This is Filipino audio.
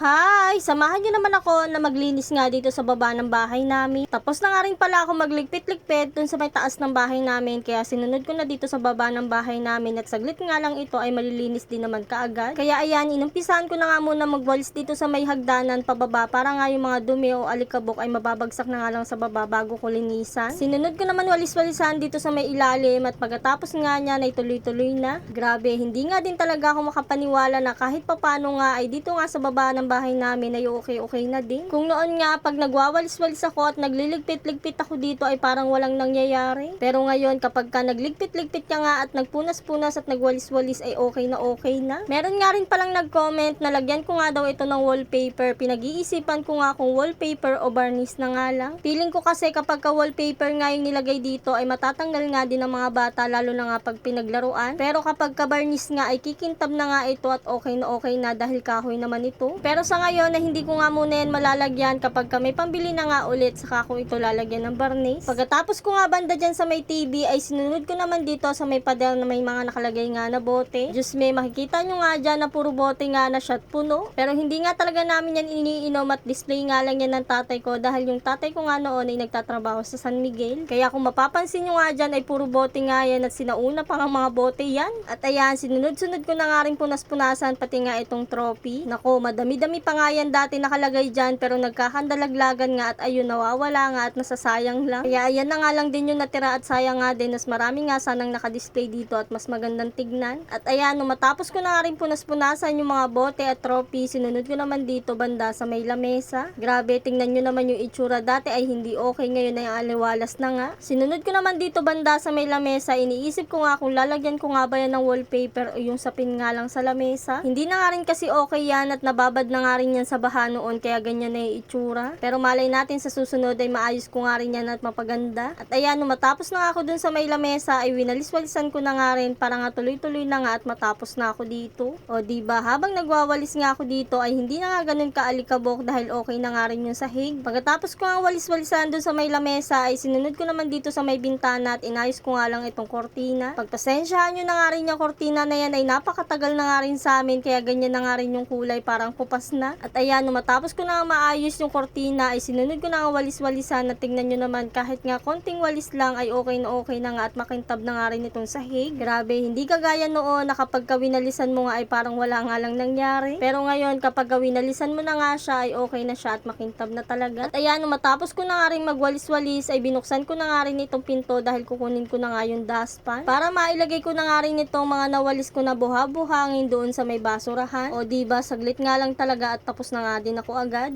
Hi! Samahan niyo naman ako na maglinis nga dito sa baba ng bahay namin. Tapos na nga rin pala ako magligpit-ligpit dun sa may taas ng bahay namin. Kaya sinunod ko na dito sa baba ng bahay namin at saglit nga lang ito ay malilinis din naman kaagad. Kaya ayan, inumpisahan ko na nga muna magwalis dito sa may hagdanan pababa para nga yung mga dumi o alikabok ay mababagsak na nga lang sa baba bago ko linisan. Sinunod ko naman walis-walisan dito sa may ilalim at pagkatapos nga niya ay tuloy-tuloy na. Grabe, hindi nga din talaga ako makapaniwala na kahit papano nga ay dito nga sa baba ng bahay namin ay okay na din. Kung noon nga pag nagwawalis-walis ako at nagliligpit-ligpit ako dito ay parang walang nangyayari. Pero ngayon kapag ka nagligpit-ligpit ka nga at nagpunas-punas at nagwalis-walis ay okay na. Meron nga rin palang nag-comment na lagyan ko nga daw ito ng wallpaper. Pinag-iisipan ko nga kung wallpaper o varnish na nga lang. Feeling ko kasi kapag ka wallpaper nga yung nilagay dito ay matatanggal nga din ng mga bata lalo na nga pag pinaglaruan. Pero kapag ka varnish nga ay kikintab na nga ito at okay na dahil kahoy naman ito. Pero sa ngayon na hindi ko nga muna yan malalagyan kapag may pambili na nga ulit saka ko ito lalagyan ng varnish. Pagkatapos ko nga banda dyan sa may TV ay sinunod ko naman dito sa may pader na may mga nakalagay nga na bote. Diyos me, makikita nyo nga dyan na puro bote nga na shot puno. Pero hindi nga talaga namin yan iniinom at display nga lang yan ng tatay ko dahil yung tatay ko nga noon ay nagtatrabaho sa San Miguel. Kaya kung mapapansin nyo nga dyan ay puro bote nga yan at sinauna pa nga mga bote yan. At ayan, sinunod-sunod ko na nga rin punas-punasan pati nga itong trophy. Nako, madami-dami pa nga yan dati nakalagay dyan pero nagkakandalaglagan nga at ayun nawawala nga at nasasayang lang. Kaya ayan na nga lang din yung natira at sayang nga din mas marami nga sanang nakadisplay dito at mas magandang tignan. At ayan, nung matapos ko na nga rin punas-punasan yung mga bote at trophy, sinunod ko naman dito banda sa may lamesa. Grabe, tingnan nyo naman yung itsura dati ay hindi okay, ngayon ay aliwalas na nga. Sinunod ko naman dito banda sa may lamesa, iniisip ko nga kung lalagyan ko nga ba yan ng wallpaper o yung sapin nga lang sa lamesa. Hindi na nga rin kasi okay yan at nababad na nga rin yan sa baha noon kaya ganyan na yung itsura. Pero malay natin sa susunod ay maayos ko nga rin yan at mapaganda. At ayan, nung matapos na nga ako dun sa may lamesa ay winalis-walisan ko na nga rin para nga tuloy-tuloy na nga at matapos na ako dito. O diba, habang nagwawalis nga ako dito ay hindi na nga ganun kaalikabok dahil okay na nga rin yung sahig. Pagkatapos ko nga walis-walisan dun sa may lamesa ay sinunod ko naman dito sa may bintana at inayos ko nga lang itong kortina. Pagpasensyahan nyo na nga rin yung kortina na yan ay napakatagal na nga rin sa amin kaya ganyan na nga rin yung kulay, parang kupas na. At ayan, nung matapos ko na nga maayos yung kortina ay sinunod ko na nga walis-walisan na tingnan nyo naman kahit nga konting walis lang ay okay na nga at makintab na nga rin itong sahig. Grabe, hindi kagaya noon na kapag winalisan mo nga ay parang wala nga lang nangyari. Pero ngayon kapag winalisan mo na nga siya ay okay na siya at makintab na talaga. At ayan, nung matapos ko na nga rin magwalis-walis ay binuksan ko na nga rin itong pinto dahil kukunin ko na nga yung dustpan para mailagay ko na nga rin itong mga nawalis ko na buha-buhangin doon sa may basurahan. O diba, saglit nga lang talaga at tapos na nga din ako agad.